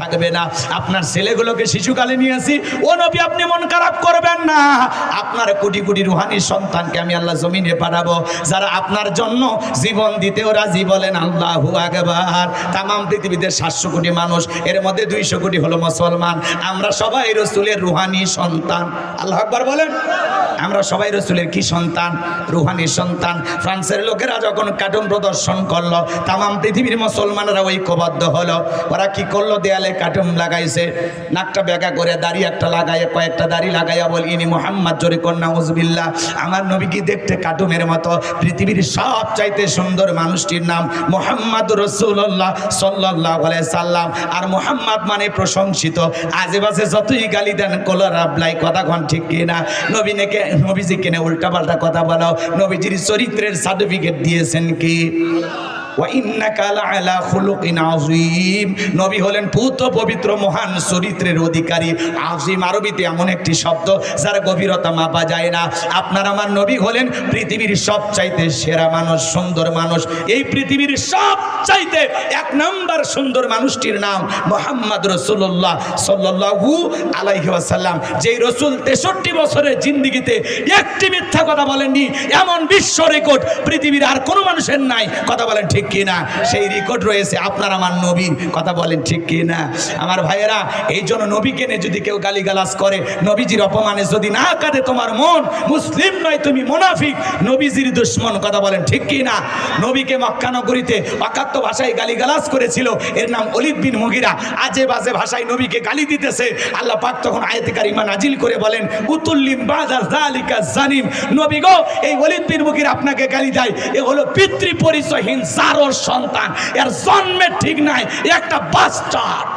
থাকবে না। আপনার ছেলেগুলোকে শিশুকালে নিয়ে আসি, ও নবী আপনি মন খারাপ করবেন না, আপনার কোটি কোটি রুহানি সন্তানকে আমি আল্লাহ জমিনে পাঠাবো যারা আপনার জন্য জীবন দিতেও রাজি। বলেন আল্লাহু আকবার। তাম পৃথিবীতে 700 কোটি মানুষ, এর মধ্যে 200 কোটি হলো মুসলমান। আমরা সবাই রসুলের রুহানি সন্তান। আল্লাহু আকবার বলেন। আমরা সবাই রসুলের কি সন্তান? রুহানি সন্তান। ফ্রান্সের লোকেরা যখন কার্টুন প্রদর্শন করলো, তাম পৃথিবীর মুসলমানরা ঐক্যবদ্ধ হলো। ওরা কি করলো? দেয়ালে কার্টুন লাগাইছে, নাকটা বেঁকা করে দাড়ি একটা লাগাইয়া, কয়েকটা দাড়ি লাগাইয়া বল ইনি মুহাম্মদ, জোরে কর নাউজুবিল্লাহ। আমার নবী কি দেখতে কার্টুনের মতো? পৃথিবীর সবচাইতে সুন্দর মানুষটির নাম মুহাম্মদ রাসূলুল্লাহ সাল্লাল্লাহু আলাইহি সাল্লাম। আর মুহাম্মদ মানে প্রশংসিত। আজেবাজে যতই গালি দেন কোলা রাবলাই, কথা কোন ঠিক কিনা? নবীজি কেনে উল্টা পাল্টা কথা বলো। নবীজির চরিত্রের সার্টিফিকেট দিয়েছেন কি? নবী হলেন পুত পবিত্র মহান চরিত্রের অধিকারী। আজিম আরবিতে এমন একটি শব্দ যার গভীরতা মাপা যায় না। আপনার আমার নবী হলেন পৃথিবীর সবচাইতে সেরা মানুষ, সুন্দর মানুষ। এই পৃথিবীর সবচাইতে 1 নম্বর সুন্দর মানুষটির নাম মুহাম্মদ রাসূলুল্লাহ সাল্লাল্লাহু আলাইহি ওয়াসাল্লাম। যেই রাসূল 63 বছরের জিন্দেগিতে একটি মিথ্যা কথা বলেননি, এমন বিশ্ব রেকর্ড পৃথিবীর আর কোনো মানুষের নাই। কথা বলেন ঠিক কিনা? সেই রেকর্ড রয়েছে আপনার আমার নবীর। কথা বলেন ঠিক কিনা? আমার ভাইয়েরা, এই জন্য নবীকে নিয়ে যদি কেউ গালিগালাজ করে, নবীজির অপমানে যদি না কাঁদে তোমার মন, মুসলিম নয়, তুমি মুনাফিক, নবীজির দুশমন। কথা বলেন ঠিক কিনা? নবীকে মক্কা নগরীতে অকাত্য ভাষায় গালিগালাজ করেছিল, এর নাম ওলীদ বিন মুগীরা। আজে বাজে ভাষায় নবীকে গালি দিতেছে। আল্লাহ পাক তখন আয়াতে কারিমা নাজিল করে বলেন, উতুল্লিম বাদা যালিকা জানিম। নবী গো, এই ওলীদ বিন মুগীরা আপনাকে গালি দেয়, এ হলো পিতৃ পরিচয়হীন জারোর সন্তান, এর জন্মের ঠিক নাই, একটা বাস্টার্ড।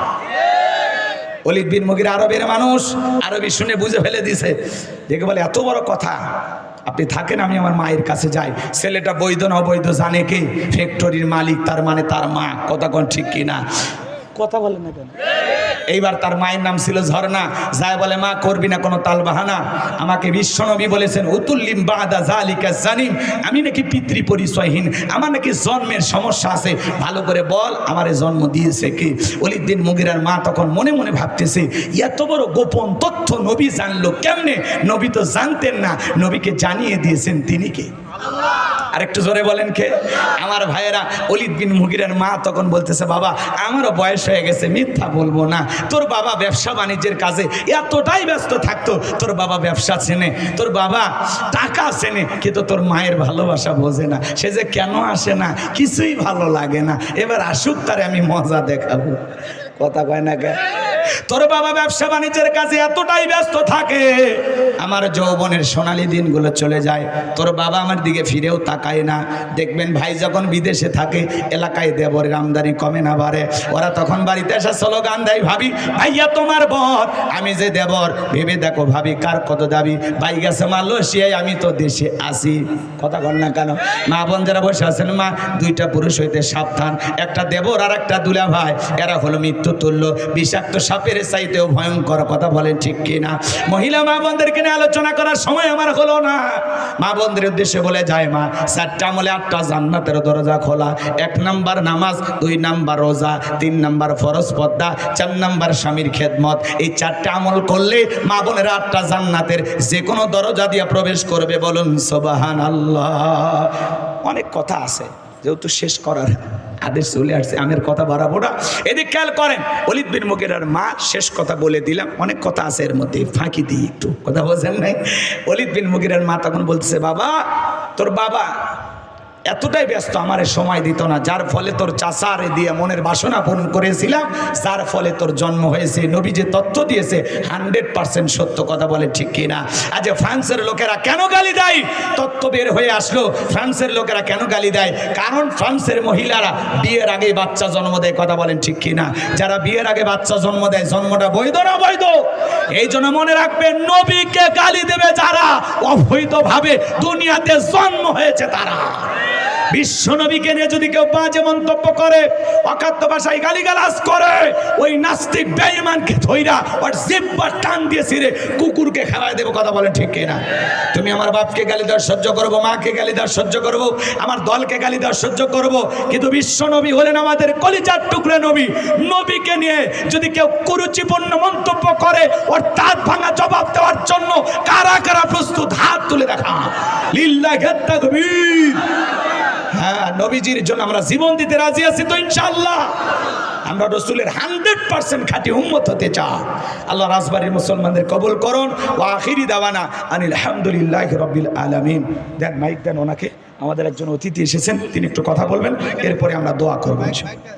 ওলীদ বিন মুগীরা আরবের মানুষ, আরবি শুনে বুঝে ফেলে দিছে। দেখে বলে এত বড় কথা, আপনি থাকেন, আমি আমার মায়ের কাছে যাই। ছেলেটা বৈধ না অবৈধ জানে কে? ফ্যাক্টরির মালিক, তার মানে তার মা। কথা কোন ঠিক কিনা? কথা বলে না কেন? এইবার তার মায়ের নাম ছিল ঝর্ণা। যায় বলে, মা করবি না কোনো তাল বাহানা, আমাকে বিশ্বনবী বলেছেন উতুল্লিম বাদা যালিকা জানিম, আমি নাকি পিতৃ পরিচয়হীন, আমার নাকি জন্মের সমস্যা আছে, ভালো করে বল আমারে জন্ম দিয়েছে কে? ওলীদ বিন মুগীরার মা তখন মনে মনে ভাবতেছে, এত বড় গোপন তথ্য নবী জানলো কেমনে? নবী তো জানতেন না, নবীকে জানিয়ে দিয়েছেন তিনি কে? আরেকটু জোরে বলেন কে? আমার ভাইয়েরা, ওলীদ বিন মুগীরার মা তখন বলতেছে, বাবা আমারও বয়স হয়ে গেছে, মিথ্যা বলবো না, তোর বাবা ব্যবসা বাণিজ্যের কাজে এতটাই ব্যস্ত থাকতো, তোর বাবা ব্যবসা চেনে, তোর বাবা টাকা চেনে, কিন্তু তোর মায়ের ভালোবাসা বোঝে না। সে যে কেন আসে না, কিছুই ভালো লাগে না, এবার আসুক, তারে আমি মজা দেখাবো। কথা কয় না কে? তোর বাবা ব্যবসা বাণিজ্যের কাজে এতটাই ব্যস্ত থাকে, আমার যৌবনের সোনালী দিনগুলো চলে যায়, তোর বাবা আমার দিকে ফিরেও তাকায় না। দেখবেন ভাই যখন বিদেশে থাকে, এলাকায় দেবরের আমদানি কমে না বাড়ে, ওরা তখন বাড়িতে এসে স্লোগান দেয়, ভাবি ভাইয়া তোমার বর, আমি যে দেবর, ভেবে দেখো ভাবি কার কত দাবি, ভাই গেছে মালয়েশিয়ায়, আমি তো দেশে আসি। কথা বল না কেন? মা বোন যারা বসে আছেন, মা, 2টা পুরুষ হইতে সাবধান, একটা দেবর আর একটা দুলা ভাই, এরা হলো মৃত্যু তুল্য, বিষাক্ত সাপের চাইতেও ভয়ঙ্কর। কথা বলেন ঠিক কিনা? মহিলা মা বোনদেরকে নিয়ে আলোচনা করার সময় আমার হলো না। মা বোনদের উদ্দেশ্যে বলে যায়, মা 4টা আমলে 8টা জান্নাতের দরজা খোলা। 1 নাম্বার নামাজ, 2 নাম্বার রোজা, 3 নাম্বার ফরজ পর্দা, 4 নাম্বার স্বামীর খেদমত। এই 4টা আমল করলে মা বোনেরা 8টা জান্নাতের যে কোনো দরজা দিয়ে প্রবেশ করবে। বলুন সুবহানাল্লাহ। অনেক কথা আছে, যেহেতু শেষ করার আদেশ চলে আসছে, আমের কথা বাড়াবো না। এদিক খেয়াল করেন, ওলীদ বিন মুগীরার মা, শেষ কথা বলে দিলাম, অনেক কথা আছে এর মধ্যে, ফাঁকি দিই একটু, কথা বলছেন নাই? ওলীদ বিন মুগীরার মা তখন বলতেছে, বাবা তোর বাবা এতটাই ব্যস্ত, আমারে সময় দিত না, যার ফলে তোর চাচারে দিয়ে মনের বাসনা পূরণ করেছিলাম, যার ফলে তোর জন্ম হয়েছে। নবী যে তথ্য দিয়েছে 100% সত্য। কথা বলে ঠিক কিনা? আজ ফ্রান্সের লোকেরা কেন গালি দেয়? তথ্য বের হয়ে আসলো, ফ্রান্সের লোকেরা কেন গালি দেয়? কারণ ফ্রান্সের মহিলারা বিয়ের আগে বাচ্চা জন্ম দেয়। কথা বলেন ঠিক কিনা? যারা বিয়ের আগে বাচ্চা জন্ম দেয়, জন্মটা বৈধ না বৈধ? এই জন্য মনে রাখবেন, নবীকে গালি দেবে যারা, অবৈধভাবে দুনিয়াতে জন্ম হয়েছে তারা। বিশ্ব নবীকে নিয়ে যদি কেউ বাজে মন্তব্য করে, অকাত্য ভাষায় গালিগালাজ করে, ওই নাস্তিক বেঈমানকে ধইরা ওর জিহ্বা টান দিয়ে ছিঁড়ে কুকুরকে খাওয়ায় দেবো। কথা বলেন ঠিক কিনা? তুমি আমার বাপকে গালি দেওয়ার সহ্য করবো, মাকে গালি দেওয়ার সহ্য করবো, আমার দলকে গালি দেওয়ার সহ্য করবো, কিন্তু বিশ্ব নবী হলেন আমাদের কলিজার টুকরা নবী। নবীকে নিয়ে যদি কেউ কুরুচিপূর্ণ মন্তব্য করে, ওর দাঁত ভাঙা জবাব দেওয়ার জন্য কারা কারা প্রস্তুত? হাত তুলে দেখা। লিল্লাহি তাকবীর। হ্যাঁ, নবীজির জন্য আমরা জীবন দিতে রাজি আছি তো ইনশাআল্লাহ। আমরা রসুলের 100% খাঁটি উম্মত হতে চাই। আল্লাহ রাজবাড়ির মুসলমানদের কবুল করুন। ওয়া আখিরি দাওয়ানা আনিল হামদুলিল্লাহি রাব্বিল আলামিন। দেন মাইক দেন ওনাকে, আমাদের একজন অতিথি এসেছেন, তিনি একটু কথা বলবেন, এরপরে আমরা দোয়া করব ইনশাআল্লাহ।